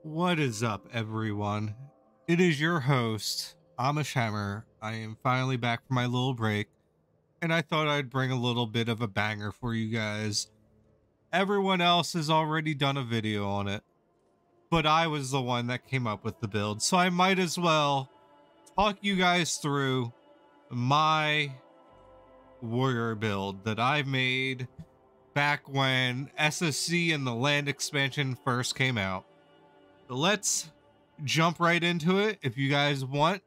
What is up, everyone? It is your host, Amish. I am finally back from my little break, and I thought I'd bring a little bit of a banger for you guys. Everyone else has already done a video on it, but I was the one that came up with the build, so I might as well talk you guys through my warrior build that I made back when SSC and the land expansion first came out. So let's jump right into it. If you guys want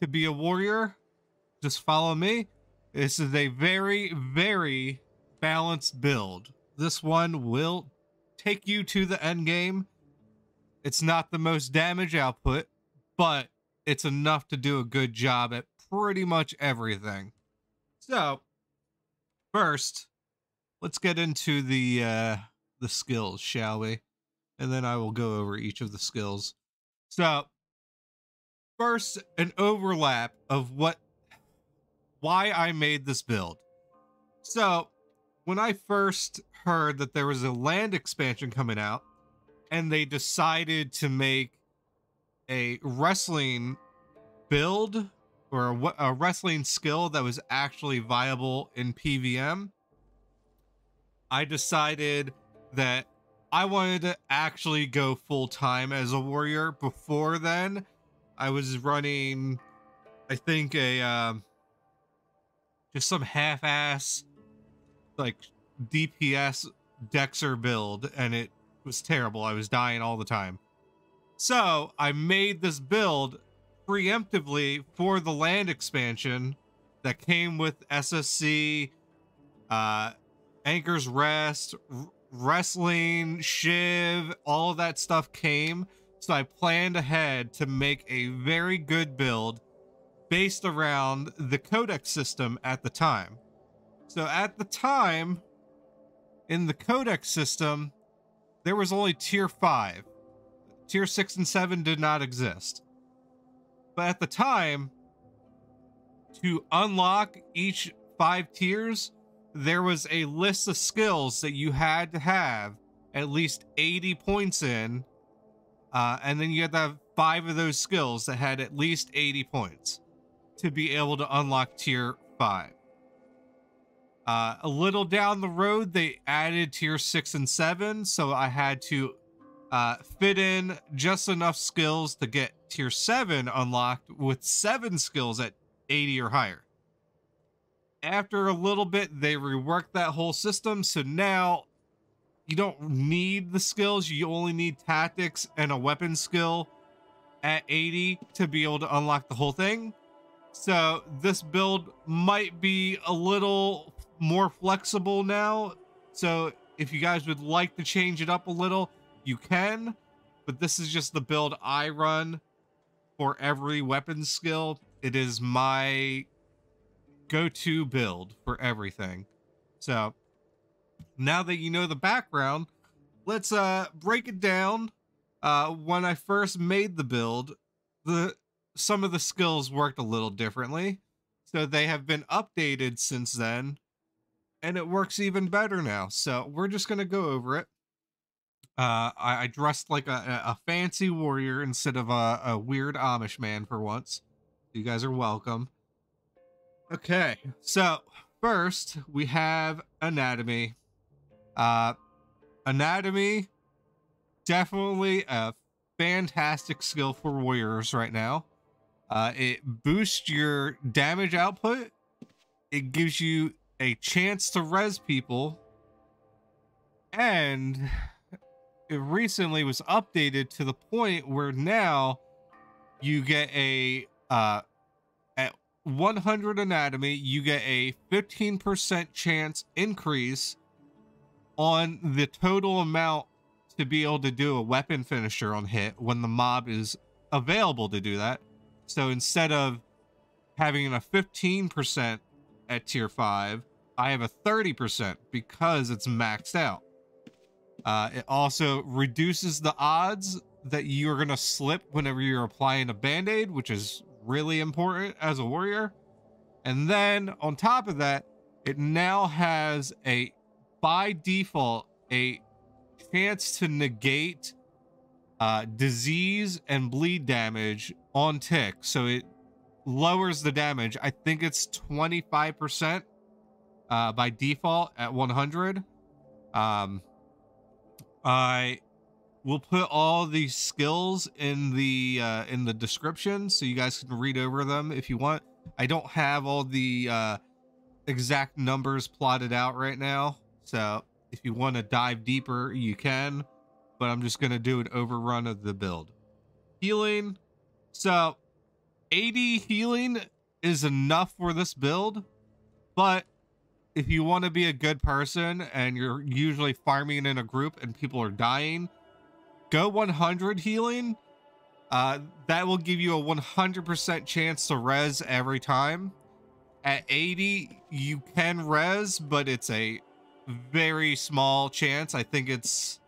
to be a warrior, just follow me. This is a very balanced build. This one will take you to the end game. It's not the most damage output, but it's enough to do a good job at pretty much everything. So first, let's get into the skills, shall we? And then I will go over each of the skills. So first, an overlap of why I made this build. So when I first heard that there was a land expansion coming out and they decided to make a wrestling build or a wrestling skill that was actually viable in PVM, I decided that I wanted to actually go full-time as a warrior. Before then, I was running, I think, just some half-ass, like, DPS Dexter build, and it was terrible. I was dying all the time. So, I made this build preemptively for the land expansion that came with SSC, Anchor's Rest, wrestling, Shiv, all of that stuff came. So I planned ahead to make a very good build based around the codex system at the time. So at the time, in the codex system, there was only tier 5. Tier 6 and 7 did not exist. But at the time, to unlock each 5 tiers, there was a list of skills that you had to have at least 80 points in, and then you had to have 5 of those skills that had at least 80 points to be able to unlock tier 5. A little down the road, they added tier 6 and 7, so I had to fit in just enough skills to get tier 7 unlocked with 7 skills at 80 or higher. After a little bit, they reworked that whole system, so now you don't need the skills. You only need tactics and a weapon skill at 80 to be able to unlock the whole thing. So this build might be a little more flexible now. So if you guys would like to change it up a little, you can. But this is just the build I run for every weapon skill. It is my go-to build for everything. So now that you know the background, let's break it down. When I first made the build, some of the skills worked a little differently, so they have been updated since then, and it works even better now. So we're just gonna go over it. I dressed like a fancy warrior instead of a weird Amish man for once. You guys are welcome. Okay, so first we have anatomy. Anatomy, definitely a fantastic skill for warriors right now. It boosts your damage output. It gives you a chance to res people, and it recently was updated to the point where now you get a at 100 anatomy, you get a 15% chance increase on the total amount to be able to do a weapon finisher on hit when the mob is available to do that. So instead of having a 15% at tier 5, I have a 30% because it's maxed out. It also reduces the odds that you're going to slip whenever you're applying a band-aid, which is really important as a warrior. And then on top of that, it now has by default, a chance to negate disease and bleed damage on tick, so it lowers the damage. I think it's 25% by default at 100. I will put all these skills in the description so you guys can read over them if you want. I don't have all the exact numbers plotted out right now, so if you want to dive deeper you can, but I'm just going to do an overrun of the build. Healing. So 80 healing is enough for this build, but if you want to be a good person and you're usually farming in a group and people are dying, go 100 healing. That will give you a 100% chance to res every time. At 80, you can res, but it's a very small chance. I think it's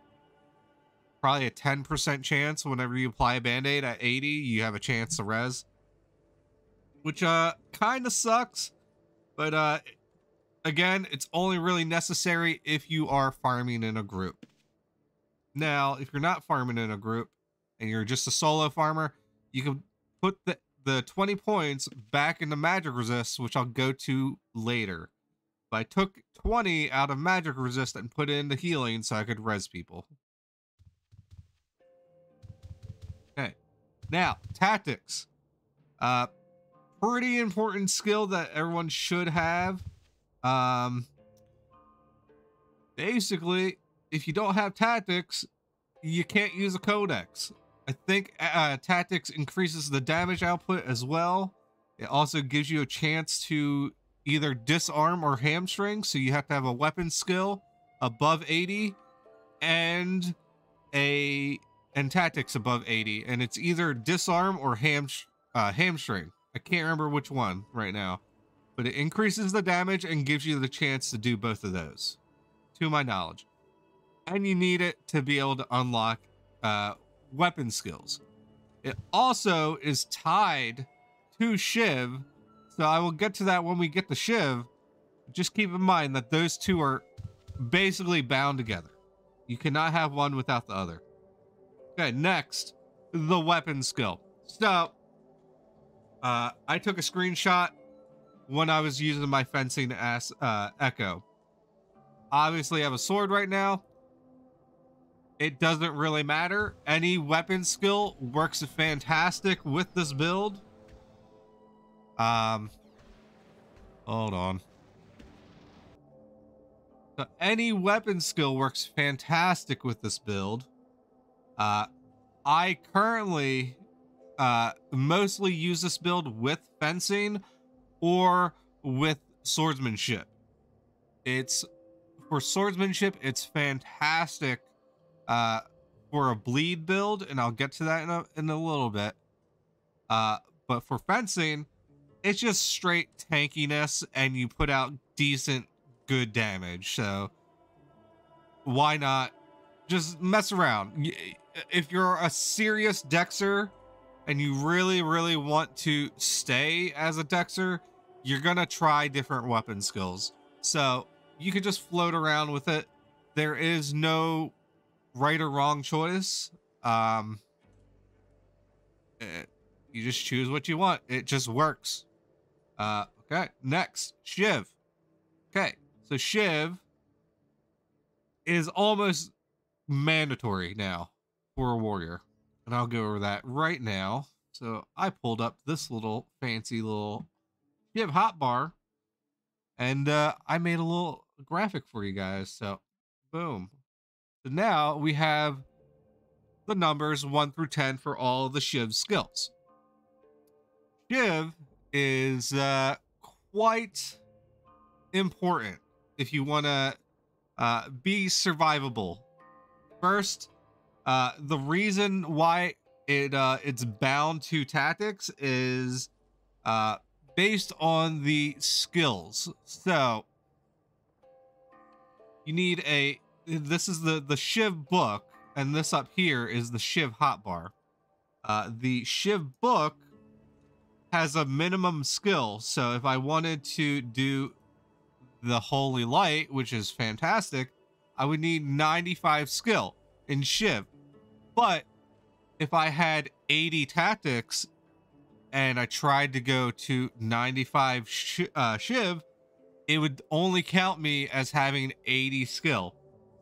probably a 10% chance whenever you apply a band-aid. At 80, you have a chance to res, which kind of sucks, but again, it's only really necessary if you are farming in a group. Now, if you're not farming in a group and you're just a solo farmer, you can put the 20 points back into magic resist, which I'll go to later. But I took 20 out of magic resist and put it into healing so I could res people. Okay, now tactics. Pretty important skill that everyone should have. Basically, if you don't have tactics, you can't use a codex. I think tactics increases the damage output as well. It also gives you a chance to either disarm or hamstring, so you have to have a weapon skill above 80 and tactics above 80, and it's either disarm or hamstring. I can't remember which one right now, but it increases the damage and gives you the chance to do both of those, to my knowledge. And you need it to be able to unlock weapon skills. It also is tied to Shiv, so I will get to that when we get to Shiv. Just keep in mind that those two are basically bound together. You cannot have one without the other. Okay, next, the weapon skill. So, I took a screenshot when I was using my fencing as Echo. Obviously, I have a sword right now. It doesn't really matter. Any weapon skill works fantastic with this build. Hold on. So any weapon skill works fantastic with this build. I currently mostly use this build with fencing or with swordsmanship. It's for swordsmanship, it's fantastic for a bleed build, and I'll get to that in a little bit. But for fencing, it's just straight tankiness, and you put out decent, good damage. So why not just mess around? If you're a serious dexer and you really, really want to stay as a dexer, you're gonna try different weapon skills. So you could just float around with it. There is no right or wrong choice. You just choose what you want. It just works. Okay, next, Shiv. Okay, so Shiv is almost mandatory now for a warrior, and I'll go over that right now. So I pulled up this little fancy little Shiv hotbar, and I made a little graphic for you guys. So boom. So now we have the numbers 1 through 10 for all of the Shiv skills. Shiv is quite important if you want to be survivable. First, the reason why it's bound to tactics is based on the skills. So you need this is the Shiv book, and this up here is the Shiv hotbar. The Shiv book has a minimum skill, so if I wanted to do the Holy Light, which is fantastic, I would need 95 skill in Shiv. But if I had 80 tactics and I tried to go to 95 shiv, it would only count me as having 80 skill.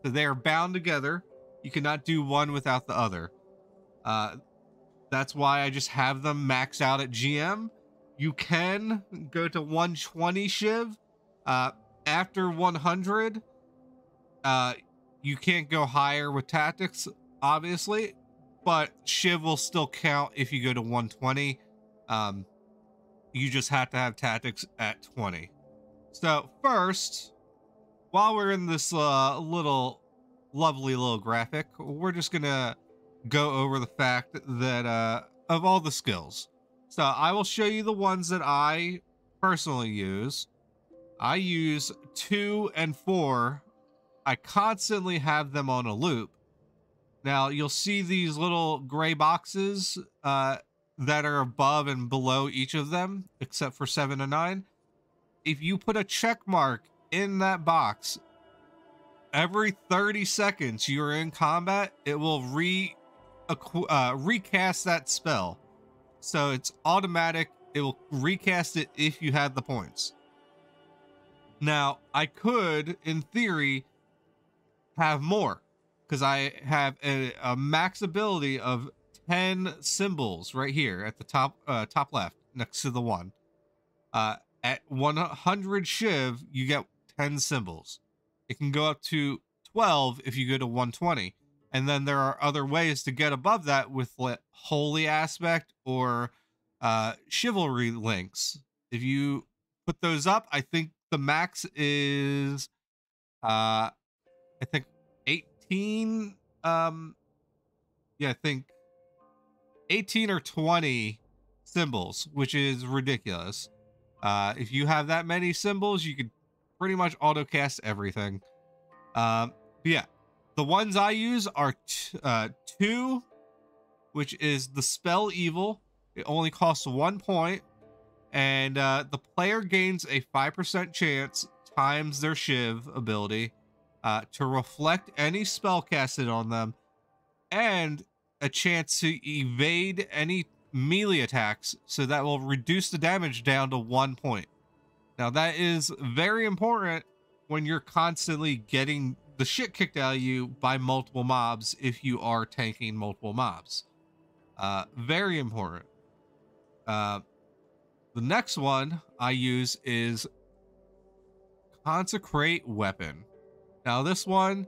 So they are bound together. You cannot do one without the other. That's why I just have them max out at GM. You can go to 120 shiv. After 100, you can't go higher with tactics, obviously, but shiv will still count if you go to 120. You just have to have tactics at 20. So first, while we're in this lovely little graphic, we're just gonna go over the fact that of all the skills. So I will show you the ones that I personally use. I use 2 and 4. I constantly have them on a loop. Now you'll see these little gray boxes that are above and below each of them, except for 7 and 9. If you put a check mark in that box, every 30 seconds you're in combat, it will recast that spell. So it's automatic. It will recast it if you have the points. Now, I could, in theory, have more, because I have a max ability of 10 symbols right here at the top left next to the one. At 100 shiv, you get 10 symbols. It can go up to 12 if you go to 120. And then there are other ways to get above that with holy aspect or chivalry links. If you put those up, I think the max is I think 18. Yeah, I think 18 or 20 symbols, which is ridiculous. If you have that many symbols, you could pretty much auto cast everything. But yeah, the ones I use are 2, which is the spell evil. It only costs 1 point, and the player gains a 5% chance times their shiv ability to reflect any spell casted on them, and a chance to evade any melee attacks, so that will reduce the damage down to 1 point. Now that is very important when you're constantly getting the shit kicked out of you by multiple mobs if you are tanking multiple mobs. Very important. The next one I use is Consecrate Weapon. Now this one,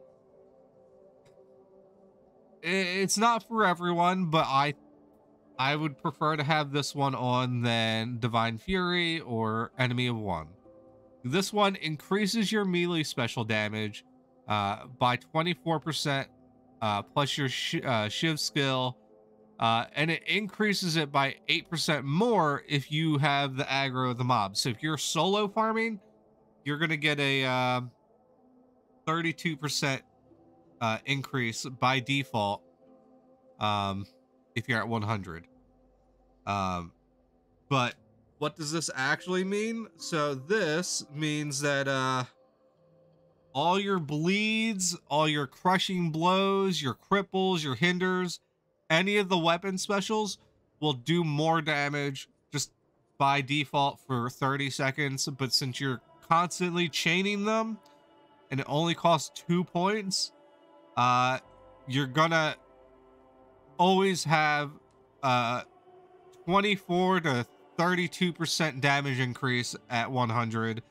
it's not for everyone, but I would prefer to have this one on than Divine Fury or Enemy of One. This one increases your melee special damage by 24% plus your shiv skill, and it increases it by 8% more if you have the aggro of the mob. So if you're solo farming, you're going to get a 32% increase by default if you're at 100. But what does this actually mean? So this means that all your bleeds, all your crushing blows, your cripples, your hinders, any of the weapon specials will do more damage just by default for 30 seconds. But since you're constantly chaining them and it only costs 2 points, you're gonna always have 24 to 32% damage increase at 100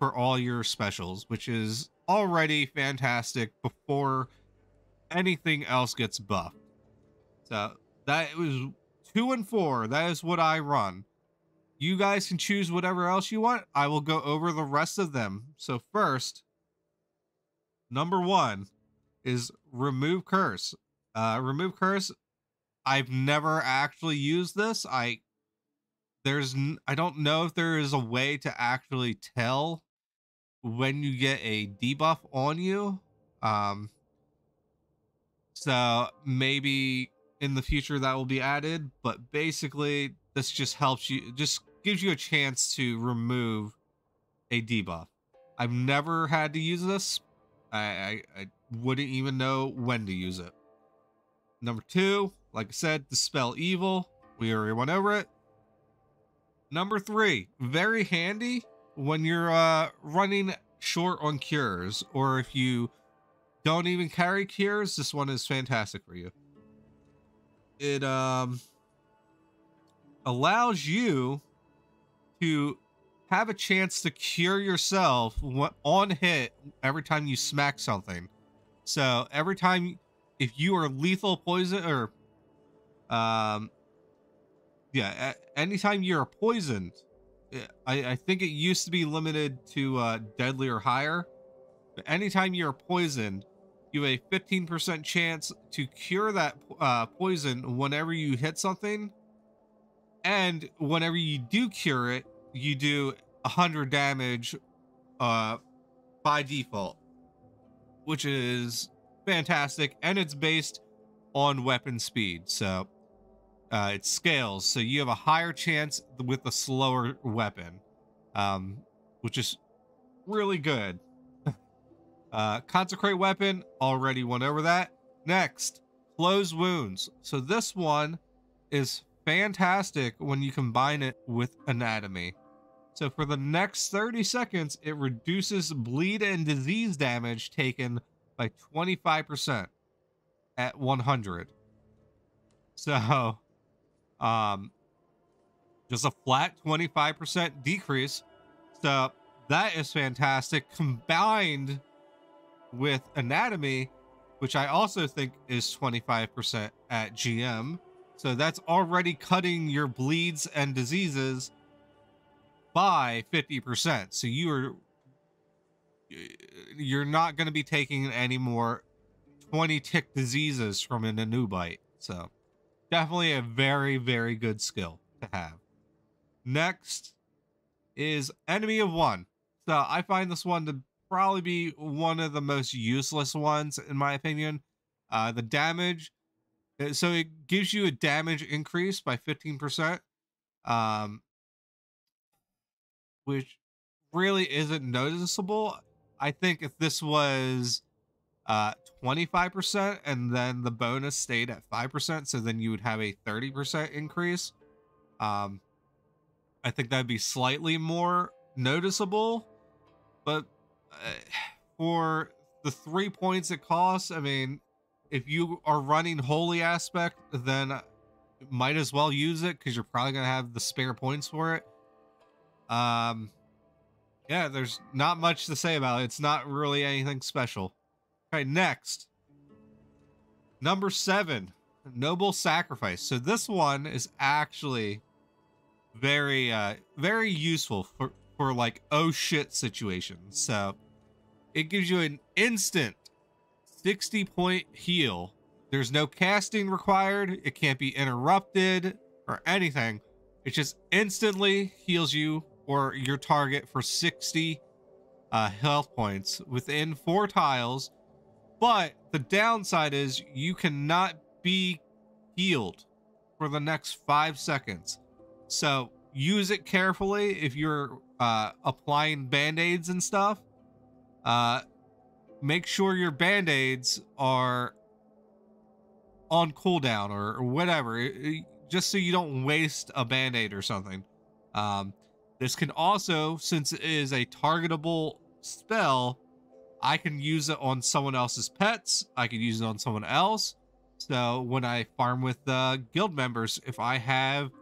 for all your specials, which is already fantastic before anything else gets buffed. So that was 2 and 4. That is what I run. You guys can choose whatever else you want. I will go over the rest of them. So first, number 1 is Remove Curse. Remove Curse, I've never actually used this. I don't know if there is a way to actually tell when you get a debuff on you. So maybe in the future that will be added, but basically this just helps you, just gives you a chance to remove a debuff. I've never had to use this. I wouldn't even know when to use it. Number 2 Like I said, dispel evil. We already went over it. Number 3, very handy when you're running short on cures, or if you don't even carry cures, this one is fantastic for you. It allows you to have a chance to cure yourself on hit every time you smack something. So every time, if you are lethal poison, or yeah, anytime you're poisoned, I think it used to be limited to deadly or higher, but anytime you're poisoned, you have a 15% chance to cure that poison whenever you hit something, and whenever you do cure it, you do 100 damage by default, which is fantastic, and it's based on weapon speed, so it scales, so you have a higher chance with a slower weapon, which is really good. Consecrate weapon, already went over that. Next, close wounds. So this one is fantastic when you combine it with anatomy. So for the next 30 seconds, it reduces bleed and disease damage taken by 25% at 100. So, just a flat 25% decrease. So that is fantastic, combined with anatomy, which I also think is 25% at GM. So that's already cutting your bleeds and diseases by 50%. So you're not going to be taking any more 20 tick diseases from an Anubite. So definitely a very, very good skill to have. Next is Enemy of One. So I find this one to probably be one of the most useless ones, in my opinion. The damage, so it gives you a damage increase by 15%, which really isn't noticeable. I think if this was 25% and then the bonus stayed at 5%, so then you would have a 30% increase. I think that'd be slightly more noticeable, but for the 3 points it costs, I mean, if you are running Holy Aspect, then might as well use it, because you're probably going to have the spare points for it. Yeah, there's not much to say about it. It's not really anything special. Okay, next. Number 7, Noble Sacrifice. So this one is actually very very useful for like oh shit situations. So it gives you an instant 60-point heal. There's no casting required, it can't be interrupted or anything. It just instantly heals you or your target for 60 health points within 4 tiles. But the downside is you cannot be healed for the next 5 seconds. So use it carefully if you're applying band-aids and stuff. Make sure your band-aids are on cooldown or whatever, just so you don't waste a band-aid or something. This can also, since it is a targetable spell, I can use it on someone else's pets. I can use it on someone else. So when I farm with guild members, if I have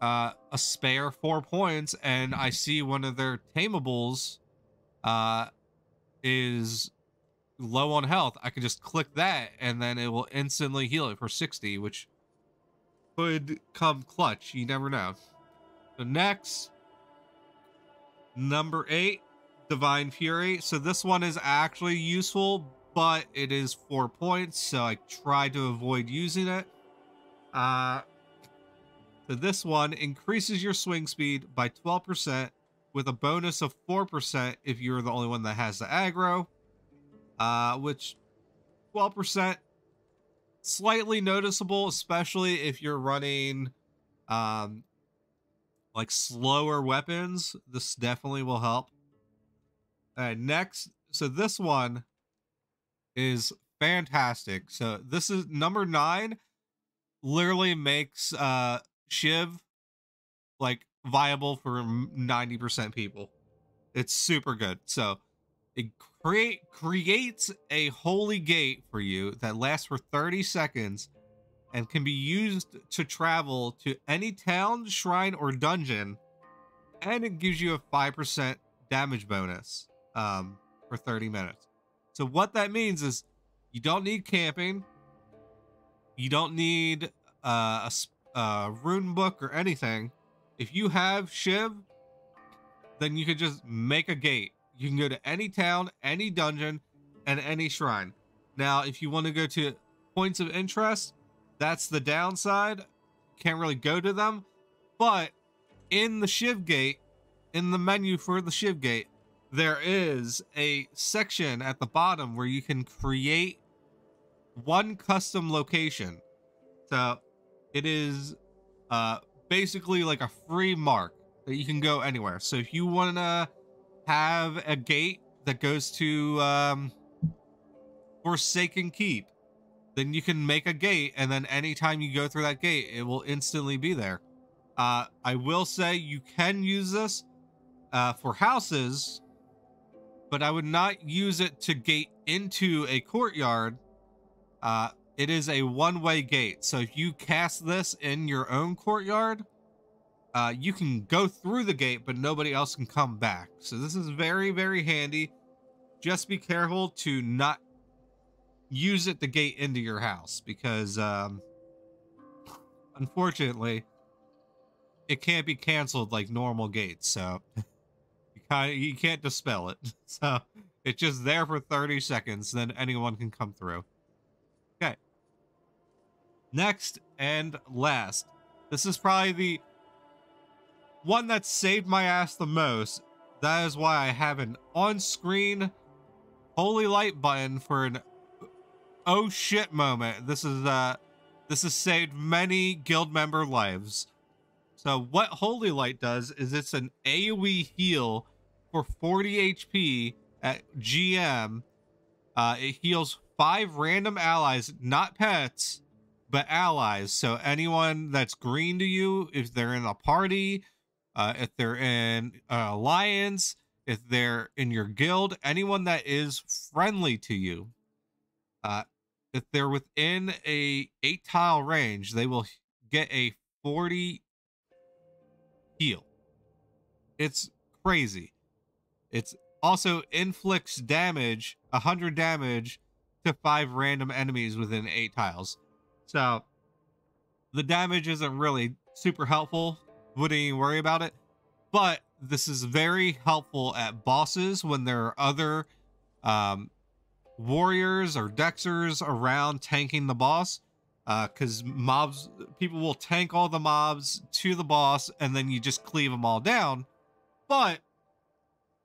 a spare 4 points and I see one of their tamables is low on health, I can just click that and then it will instantly heal it for 60, which could come clutch. You never know. So next, number 8, Divine Fury. So this one is actually useful, but it is 4 points, so I try to avoid using it. So this one increases your swing speed by 12% with a bonus of 4% if you're the only one that has the aggro. Which 12% slightly noticeable, especially if you're running like slower weapons. This definitely will help. Next, so this one is fantastic. So this is number 9. literally makes Shiv like viable for 90% people. It's super good. So it creates a holy gate for you that lasts for 30 seconds and can be used to travel to any town, shrine, or dungeon, and it gives you a 5% damage bonus for 30 minutes. So what that means is you don't need camping, you don't need a rune book or anything. If you have Shiv, then you could just make a gate. You can go to any town, any dungeon, and any shrine. Now, if you want to go to points of interest, that's the downside. Can't really go to them. But in the Shiv gate, in the menu for the Shiv gate, there is a section at the bottom where you can create one custom location. So it is basically like a free mark that you can go anywhere. So if you want to have a gate that goes to Forsaken Keep, then you can make a gate, and then anytime you go through that gate, it will instantly be there. I will say you can use this for houses, but I would not use it to gate into a courtyard. It is a one-way gate. So if you cast this in your own courtyard, you can go through the gate, but nobody else can come back. So this is very, very handy. Just be careful to not use it to gate into your house, because unfortunately it can't be canceled like normal gates. So you can't dispel it. So it's just there for 30 seconds, then anyone can come through. Okay. Next and last. This is probably the one that saved my ass the most. That is why I have an on-screen holy light button for an oh shit moment. This has saved many guild member lives. So what holy light does is it's an AoE heal for 40 HP at GM. It heals 5 random allies, not pets, but allies. So anyone that's green to you, if they're in a party, if they're in an alliance, if they're in your guild, anyone that is friendly to you, if they're within a 8-tile range, they will get a 40 heal. It's crazy. It's also inflicts damage, 100 damage to 5 random enemies within 8 tiles. So the damage isn't really super helpful. Wouldn't even worry about it. But this is very helpful at bosses when there are other warriors or dexers around tanking the boss. Because people will tank all the mobs to the boss, and then you just cleave them all down. But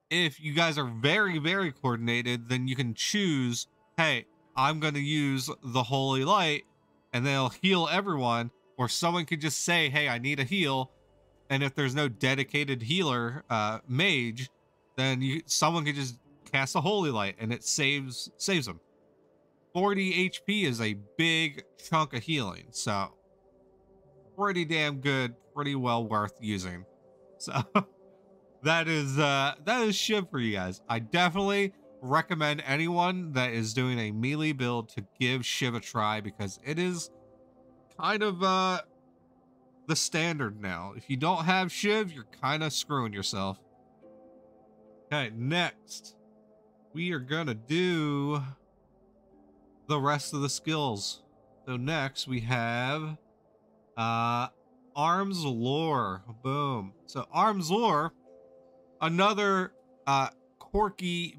if you guys are very, very coordinated, then you can choose, hey, I'm going to use the holy light, and they'll heal everyone. Or someone could just say, hey, I need a heal. And if there's no dedicated healer mage, then someone could just cast a holy light, and it saves them. 40 HP is a big chunk of healing, so pretty damn good, pretty well worth using. So that is Shiv for you guys. I definitely recommend anyone that is doing a melee build to give Shiv a try, because it is kind of the standard now. If you don't have Shiv, you're kind of screwing yourself. Okay, next we are gonna do the rest of the skills. So next we have Arms Lore. Boom. So Arms Lore, another quirky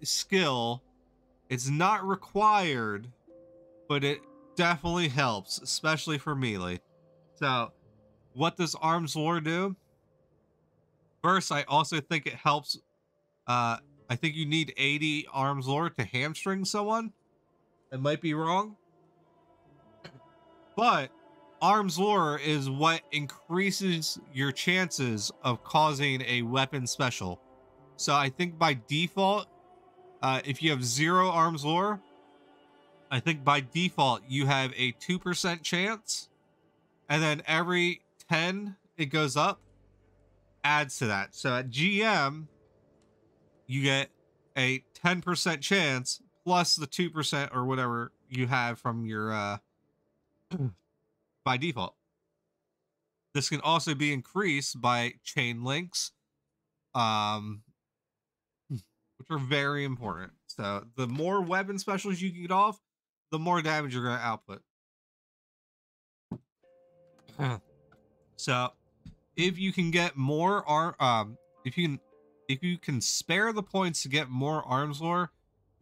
skill. It's not required, but it definitely helps, especially for melee. So what does Arms Lore do? First, I also think it helps. I think you need 80 Arms Lore to hamstring someone. I might be wrong, but Arms Lore is what increases your chances of causing a weapon special. So I think by default, if you have 0 Arms Lore, I think by default you have a 2% chance, and then every 10 it goes up, adds to that. So at GM, you get a 10% chance plus the 2% or whatever you have from your by default. This can also be increased by chain links, um, which are very important. So the more weapon specials you can get off, the more damage you're going to output. So if you can get more if you can spare the points to get more arms lore,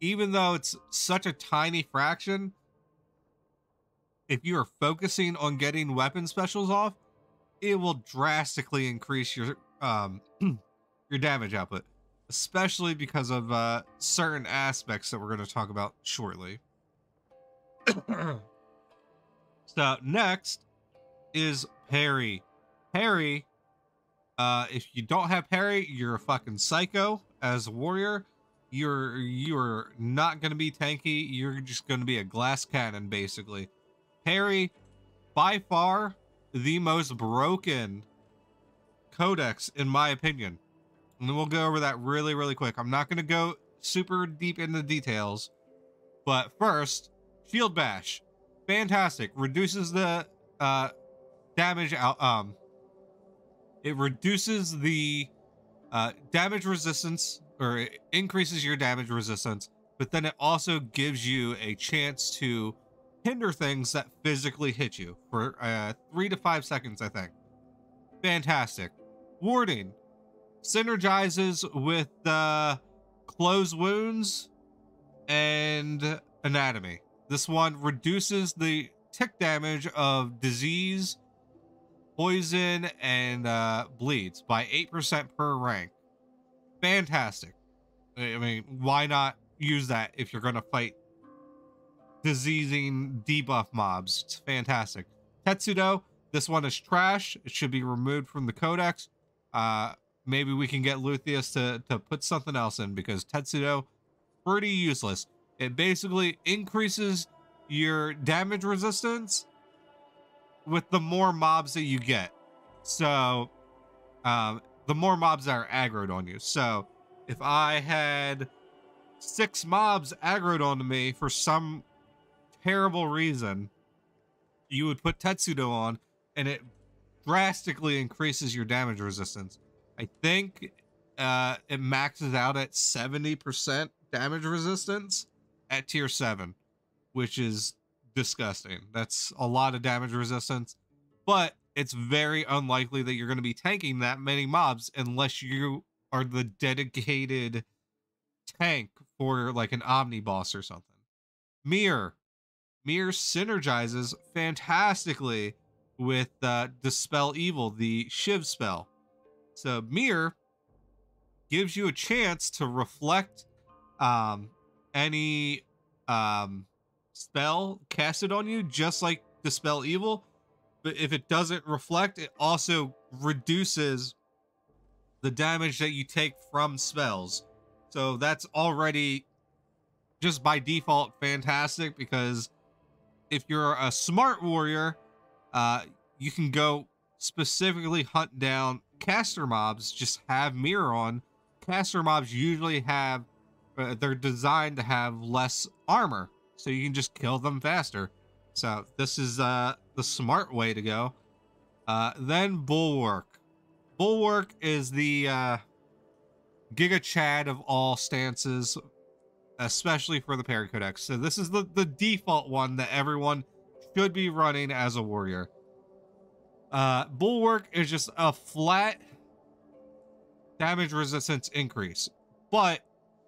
even though it's such a tiny fraction, if you are focusing on getting weapon specials off, it will drastically increase your your damage output, especially because of certain aspects that we're going to talk about shortly. So next is parry. Parry, if you don't have parry, you're a fucking psycho as a warrior. You're not going to be tanky. You're just going to be a glass cannon, basically. Parry, by far the most broken codex in my opinion, and then we'll go over that really quick. I'm not going to go super deep into details, but first, shield bash, fantastic. Reduces the damage out. It reduces the damage resistance, or it increases your damage resistance, but then it also gives you a chance to hinder things that physically hit you for 3 to 5 seconds, I think. Fantastic. Warding synergizes with closed wounds and anatomy. This one reduces the tick damage of disease, poison, and bleeds by 8% per rank. Fantastic. I mean, why not use that if you're going to fight diseasing debuff mobs? It's fantastic. Tetsudo, this one is trash. It should be removed from the codex. Maybe we can get Luthien to put something else in, because Tetsudo, pretty useless. It basically increases your damage resistance with the more mobs that you get. So the more mobs that are aggroed on you. So if I had 6 mobs aggroed onto me for some terrible reason, you would put Tetsudo on, and it drastically increases your damage resistance. I think it maxes out at 70% damage resistance at tier 7, which is disgusting. That's a lot of damage resistance, but it's very unlikely that you're going to be tanking that many mobs unless you are the dedicated tank for like an Omni boss or something. Mirror synergizes fantastically with Dispel Evil, the Shiv spell. So Mirror gives you a chance to reflect any spell casted on you, just like Dispel Evil. But if it doesn't reflect, it also reduces the damage that you take from spells. So that's already just by default fantastic, because if you're a smart warrior, you can go specifically hunt down caster mobs. Just have Mirror on. Caster mobs usually have they're designed to have less armor, so you can just kill them faster. So this is the smart way to go. Then Bulwark. Bulwark is the Giga Chad of all stances, especially for the parry codex. So this is the default one that everyone should be running as a warrior. Bulwark is just a flat damage resistance increase, but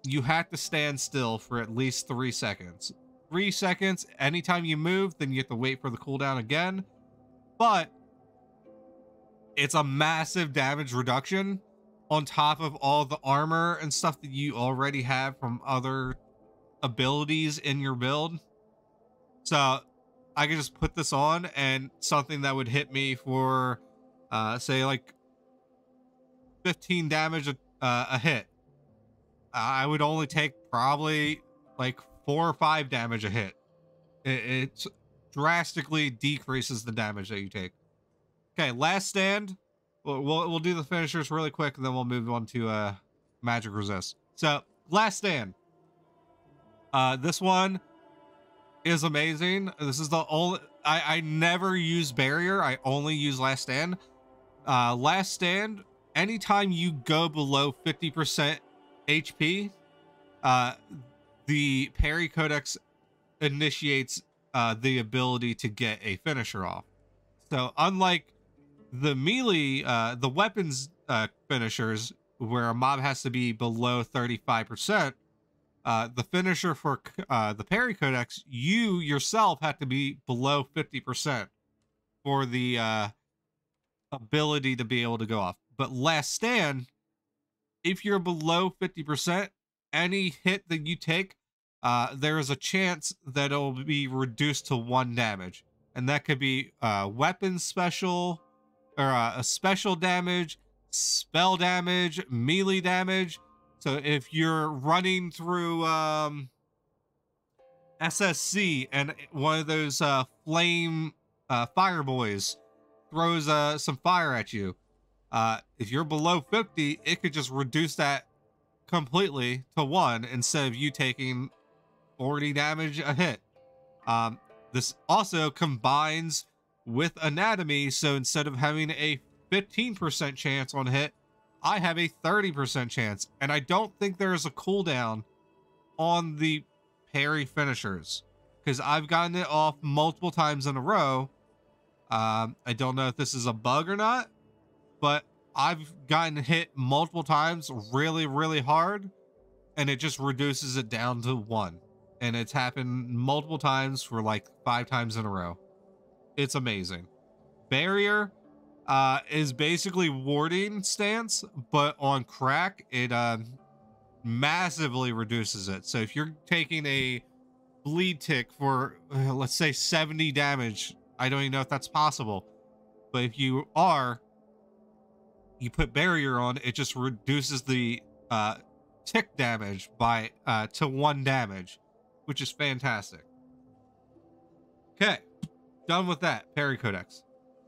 you have to stand still for at least 3 seconds. 3 seconds, anytime you move, then you have to wait for the cooldown again. But it's a massive damage reduction on top of all the armor and stuff that you already have from other abilities in your build. So I could just put this on, and something that would hit me for say like 15 damage a hit, I would only take probably like 4 or 5 damage a hit. It drastically decreases the damage that you take. Okay, last stand. We'll do the finishers really quick, and then we'll move on to magic resist. So last stand. This one is amazing. This is the only I never use barrier. I only use last stand. Last stand. Anytime you go below 50% HP, the parry codex initiates the ability to get a finisher off. So unlike the melee, the weapons finishers, where a mob has to be below 35%, the finisher for the parry codex, you yourself have to be below 50% for the ability to be able to go off. But last stand, if you're below 50%, any hit that you take, there is a chance that it'll be reduced to 1 damage. And that could be weapon special, or a special damage, spell damage, melee damage. So if you're running through SSC and one of those flame fire boys throws some fire at you, if you're below 50, it could just reduce that completely to 1 instead of you taking 40 damage a hit. This also combines with anatomy, so instead of having a 15% chance on hit, I have a 30% chance, and I don't think there is a cooldown on the parry finishers, because I've gotten it off multiple times in a row. I don't know if this is a bug or not, but I've gotten hit multiple times really, really hard, and it just reduces it down to 1. And it's happened multiple times for like 5 times in a row. It's amazing. Barrier is basically warding stance, but on crack, it massively reduces it. So if you're taking a bleed tick for, let's say, 70 damage, I don't even know if that's possible, but if you are, you put barrier on, it just reduces the tick damage by to 1 damage, which is fantastic. Okay, done with that. Parry codex.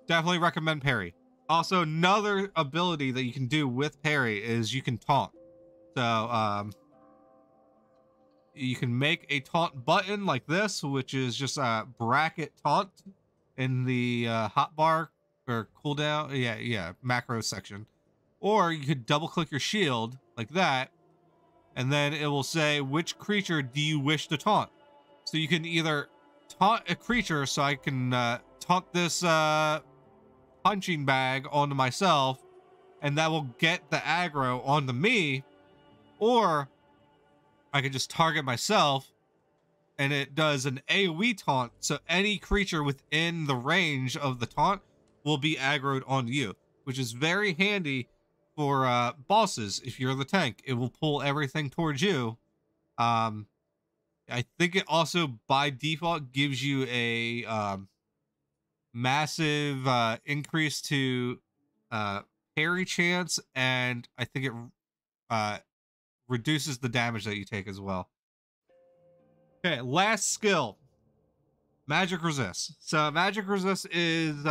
Definitely recommend parry. Also, another ability that you can do with parry is you can taunt. So you can make a taunt button like this, which is just a bracket taunt in the hotbar or cooldown, yeah, macro section. Or you could double click your shield like that, and then it will say, which creature do you wish to taunt? So you can either taunt a creature, so I can taunt this punching bag onto myself, and that will get the aggro onto me, or I can just target myself, and it does an AoE taunt, so any creature within the range of the taunt will be aggroed onto you, which is very handy for bosses. If you're the tank, it will pull everything towards you. I think it also by default gives you a massive increase to parry chance, and I think it reduces the damage that you take as well. Okay, last skill, magic resist. So magic resist is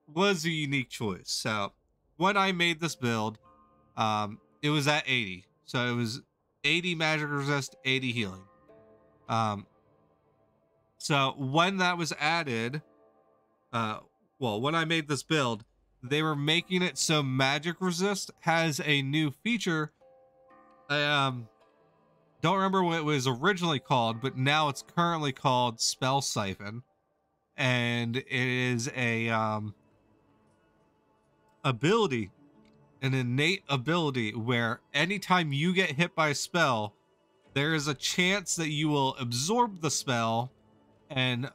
was a unique choice. So when I made this build, it was at 80. So it was 80 magic resist, 80 healing. So when that was added, well, when I made this build, they were making it so magic resist has a new feature. Don't remember what it was originally called, but now it's currently called Spell Siphon, and it is a ability, an innate ability where anytime you get hit by a spell, there is a chance that you will absorb the spell and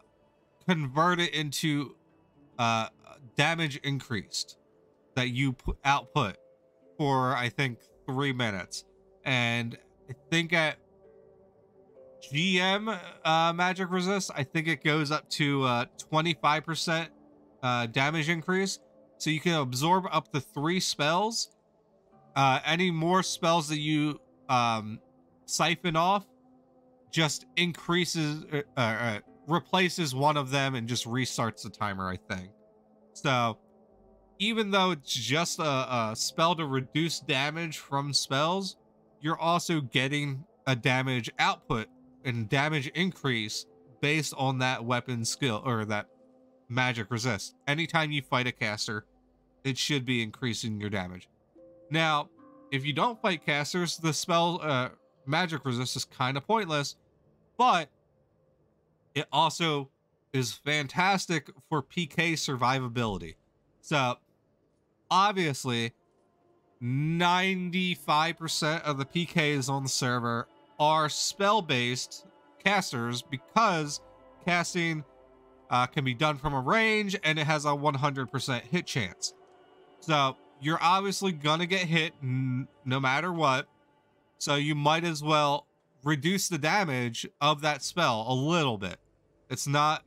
convert it into damage increased that you output for, I think, 3 minutes. And I think at GM magic resist, I think it goes up to 25% damage increase. So you can absorb up to 3 spells. Any more spells that you siphon off just increases, replaces one of them and just restarts the timer, I think. So even though it's just a spell to reduce damage from spells, you're also getting a damage output and damage increase based on that weapon skill or that magic resist. Anytime you fight a caster, it should be increasing your damage. Now, if you don't fight casters, the spell magic resist is kind of pointless, but it also is fantastic for PK survivability. So obviously 95% of the PKs on the server are spell-based casters because casting can be done from a range and it has a 100% hit chance. So you're obviously gonna get hit no matter what. So you might as well reduce the damage of that spell a little bit. It's not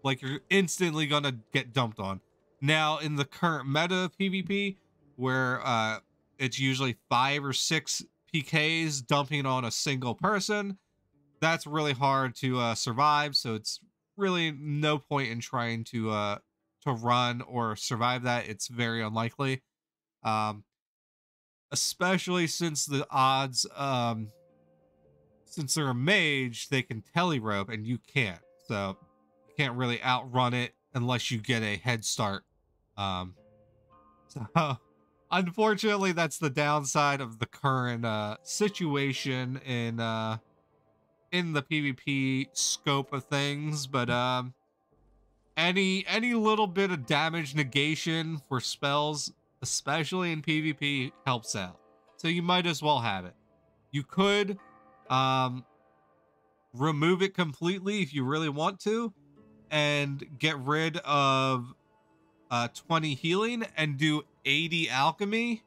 like you're instantly gonna get dumped on. Now, in the current meta of PvP, where it's usually 5 or 6 PKs dumping on a single person, that's really hard to survive. So it's really no point in trying to run or survive that. It's very unlikely, especially since the odds, since they're a mage, they can telerope and you can't. So you can't really outrun it unless you get a head start. So unfortunately, that's the downside of the current situation in the PvP scope of things. But any little bit of damage negation for spells, especially in PvP, helps out. So you might as well have it. You could remove it completely if you really want to, and get rid of 20 healing and do 80 alchemy.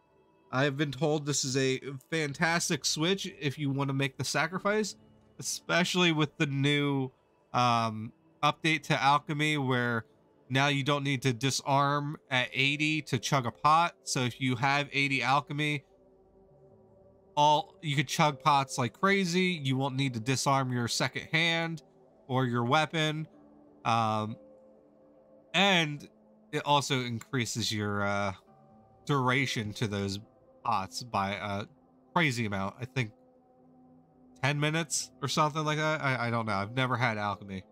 I've been told this is a fantastic switch if you want to make the sacrifice, especially with the new update to alchemy, where now you don't need to disarm at 80 to chug a pot. So if you have 80 alchemy, you could chug pots like crazy. You won't need to disarm your second hand or your weapon. And it also increases your duration to those pots by a crazy amount. I think 10 minutes or something like that. I don't know. I've never had alchemy.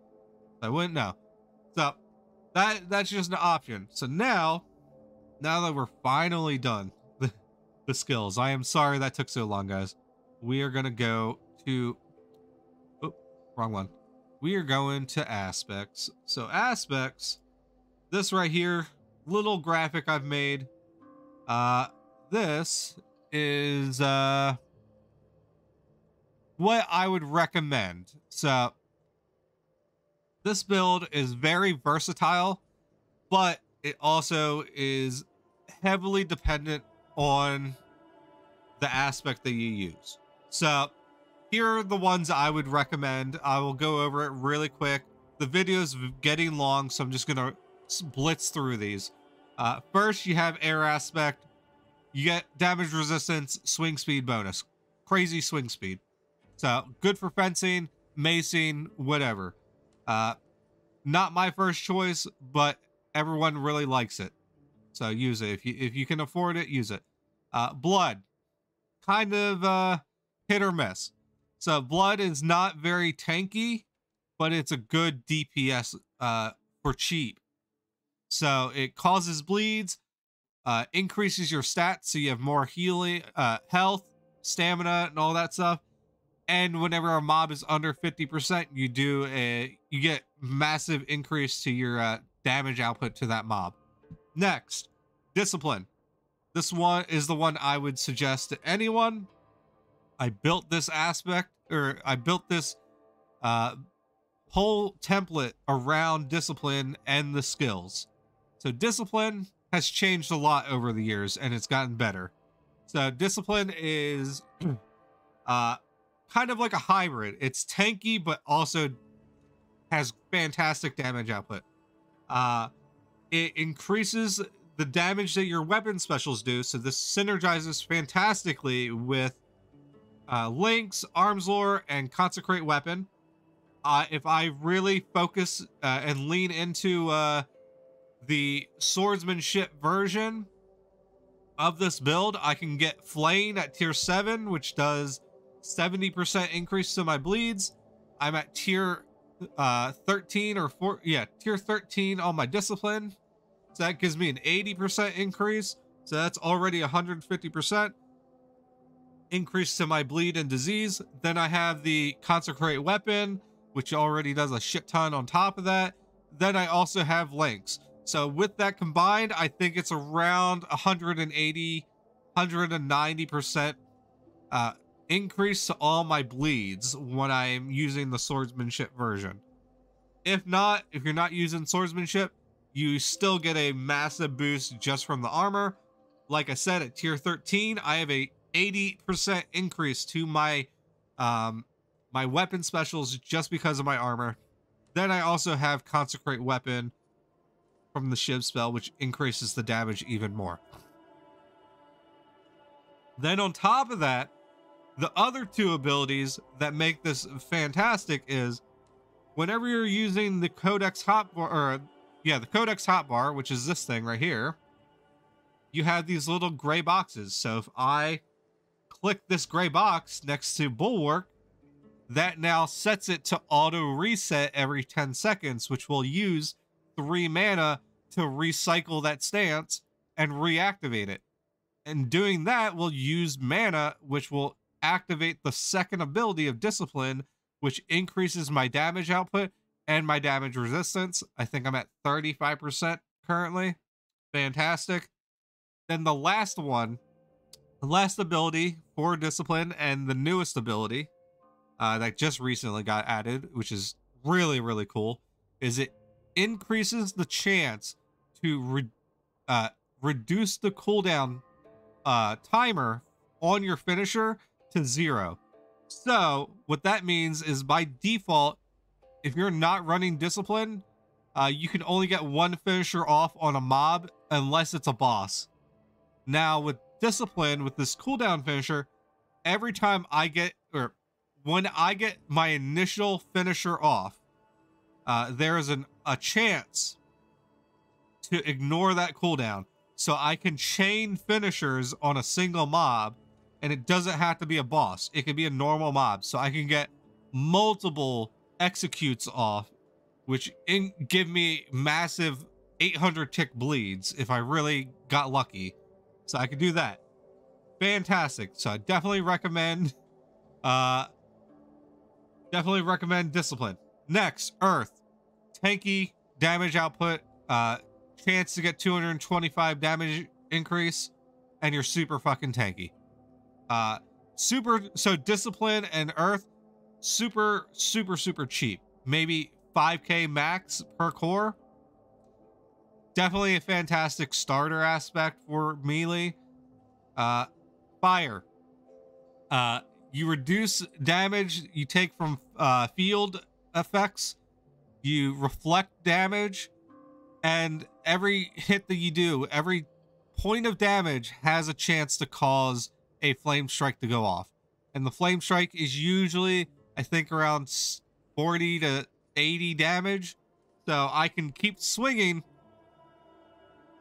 I wouldn't know. So that's just an option. So now that we're finally done the skills, I am sorry that took so long, guys. We are gonna go to, oh, wrong one. We are going to aspects. So aspects, this right here, little graphic I've made. This is what I would recommend. So this build is very versatile, but it also is heavily dependent on the aspect that you use. So here are the ones I would recommend. I will go over it really quick. The video's getting long, so I'm just gonna blitz through these. First, you have air aspect. You get damage resistance, swing speed bonus. Crazy swing speed. So good for fencing, macing, whatever. Not my first choice, but everyone really likes it. So use it. If you can afford it, use it. Blood. Kind of hit or miss. So blood is not very tanky, but it's a good DPS for cheap. So it causes bleeds, increases your stats, so you have more healing, health, stamina, and all that stuff. And whenever a mob is under 50%, you get massive increase to your damage output to that mob. Next, discipline. This one is the one I would suggest to anyone. I built this aspect, or I built this whole template around discipline and the skills. So discipline has changed a lot over the years, and it's gotten better. So discipline is kind of like a hybrid. It's tanky, but also has fantastic damage output. It increases the damage that your weapon specials do, so this synergizes fantastically with Link's, Arms Lore, and Consecrate Weapon. if I really focus and lean into the swordsmanship version of this build, I can get flaying at tier 7, which does 70% increase to my bleeds. I'm at tier 13 or 4, yeah, tier 13 on my discipline. So that gives me an 80% increase. So that's already 150% increase to my bleed and disease. Then I have the consecrate weapon, which already does a shit ton on top of that. Then I also have links. So with that combined, I think it's around 180, 190% increase to all my bleeds when I'm using the swordsmanship version. If not, if you're not using swordsmanship, you still get a massive boost just from the armor. Like I said, at tier 13, I have a 80% increase to my my weapon specials just because of my armor. Then I also have consecrate weapon from the Shiv spell, which increases the damage even more. Then on top of that, the other two abilities that make this fantastic is whenever you're using the codex hotbar, or yeah, the codex hotbar, which is this thing right here, you have these little gray boxes. So if I click this gray box next to bulwark, that now sets it to auto reset every 10 seconds, which will use 3 mana to recycle that stance and reactivate it. And doing that will use mana, which will activate the second ability of discipline, which increases my damage output and my damage resistance. I think I'm at 35% currently. Fantastic. Then the last one, the last ability for discipline and the newest ability that just recently got added, which is really, really cool, is it increases the chance to reduce the cooldown timer on your finisher to 0. So what that means is by default, if you're not running discipline, you can only get 1 finisher off on a mob unless it's a boss. Now with discipline, with this cooldown finisher, every time I get, or when I get my initial finisher off, there is a chance to ignore that cooldown. So I can chain finishers on a single mob, and it doesn't have to be a boss. It could be a normal mob. So I can get multiple executes off, which give me massive 800 tick bleeds if I really got lucky. So I could do that. Fantastic. So I definitely recommend discipline. Next, earth. Tanky damage output, chance to get 225 damage increase, and you're super fucking tanky. So discipline and earth, super cheap. Maybe 5k max per core. Definitely a fantastic starter aspect for melee. Fire. You reduce damage you take from field effects. You reflect damage, and every hit that you do, every point of damage has a chance to cause a flame strike to go off. And the flame strike is usually, I think, around 40 to 80 damage. So I can keep swinging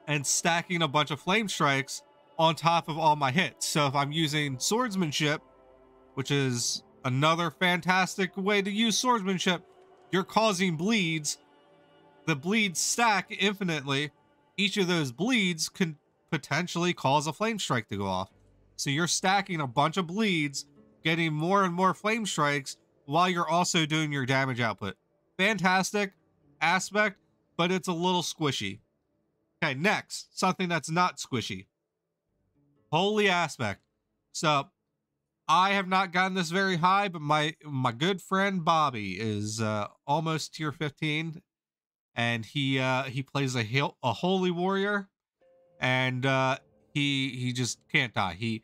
and stacking a bunch of flame strikes on top of all my hits. So if I'm using swordsmanship, which is another fantastic way to use swordsmanship, you're causing bleeds. The bleeds stack infinitely. Each of those bleeds can potentially cause a flame strike to go off. So you're stacking a bunch of bleeds, getting more and more flame strikes while you're also doing your damage output. Fantastic aspect, but it's a little squishy. Okay, next, something that's not squishy. Holy aspect. So I have not gotten this very high, but my good friend Bobby is almost tier 15, and he plays a holy warrior, and he just can't die.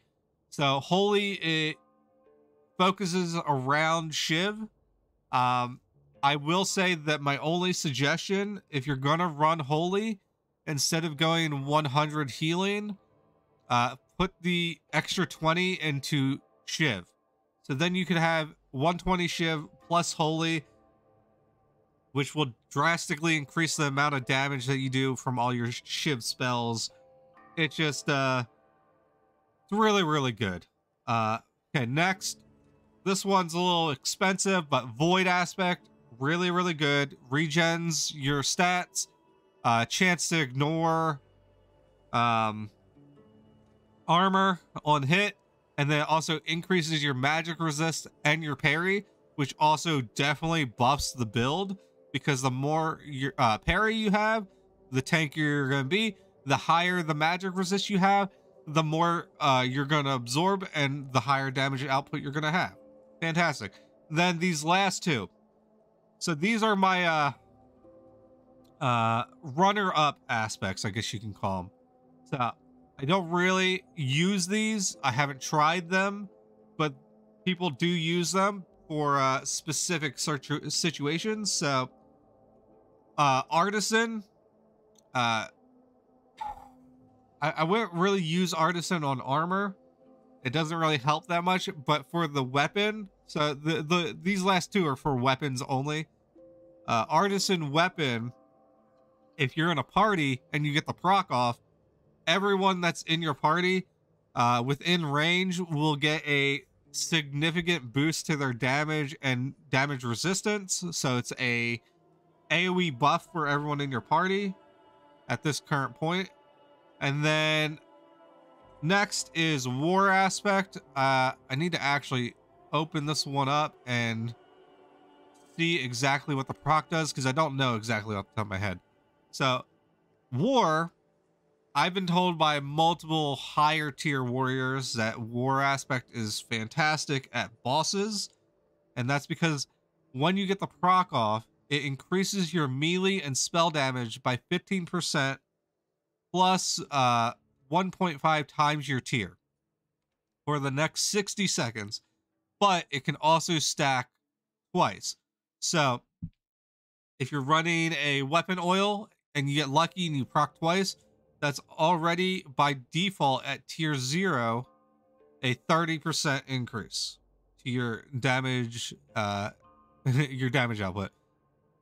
So holy, it focuses around Shiv. I will say that my only suggestion, if you're gonna run holy, instead of going 100 healing, put the extra 20 into Shiv. So then you could have 120 Shiv plus holy, which will drastically increase the amount of damage that you do from all your shiv spells. It just it's really, really good. Okay, next. This one's a little expensive, but Void Aspect, really, really good. Regens your stats, chance to ignore armor on hit, and then it also increases your magic resist and your parry, which also definitely buffs the build, because the more your parry you have, the tankier you're going to be. The higher the magic resist you have, the more you're going to absorb, and the higher damage output you're going to have. Fantastic. Then these last two. So these are my runner-up aspects, I guess you can call them. So I don't really use these. I haven't tried them, but people do use them for specific situations. So Artisan, I wouldn't really use Artisan on armor. It doesn't really help that much, but for the weapon, so these last two are for weapons only. Artisan weapon, if you're in a party and you get the proc off, everyone that's in your party within range will get a significant boost to their damage and damage resistance. So it's a AoE buff for everyone in your party at this current point. And then next is War Aspect. I need to actually open this one up and see exactly what the proc does, because I don't know exactly off the top of my head. So War, I've been told by multiple higher tier warriors that War Aspect is fantastic at bosses, and that's because when you get the proc off, it increases your melee and spell damage by 15% plus 1.5 times your tier for the next 60 seconds, but it can also stack twice. So if you're running a weapon oil and you get lucky and you proc twice, that's already by default at tier 0 a 30% increase to your damage your damage output.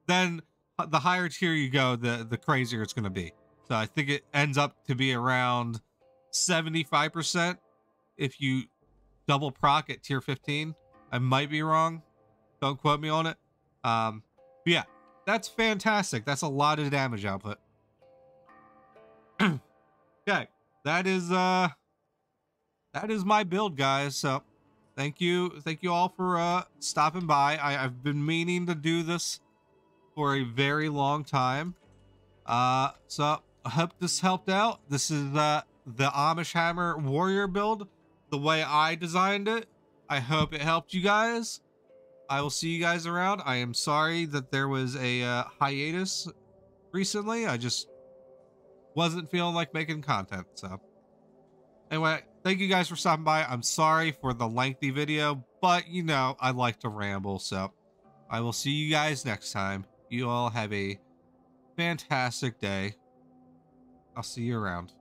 Then the higher tier you go, the crazier it's going to be. So I think it ends up to be around 75% if you double proc at tier 15. I might be wrong. Don't quote me on it. But yeah, that's fantastic. That's a lot of damage output. Okay, that is my build, guys. So thank you all for stopping by. I've been meaning to do this for a very long time. So I hope this helped out. This is the Amish Hammer Warrior build, the way I designed it. I hope it helped you guys. I will see you guys around. I am sorry that there was a hiatus recently. I just wasn't feeling like making content. So anyway, thank you guys for stopping by. I'm sorry for the lengthy video, but you know, I like to ramble. So I will see you guys next time. You all have a fantastic day. I'll see you around.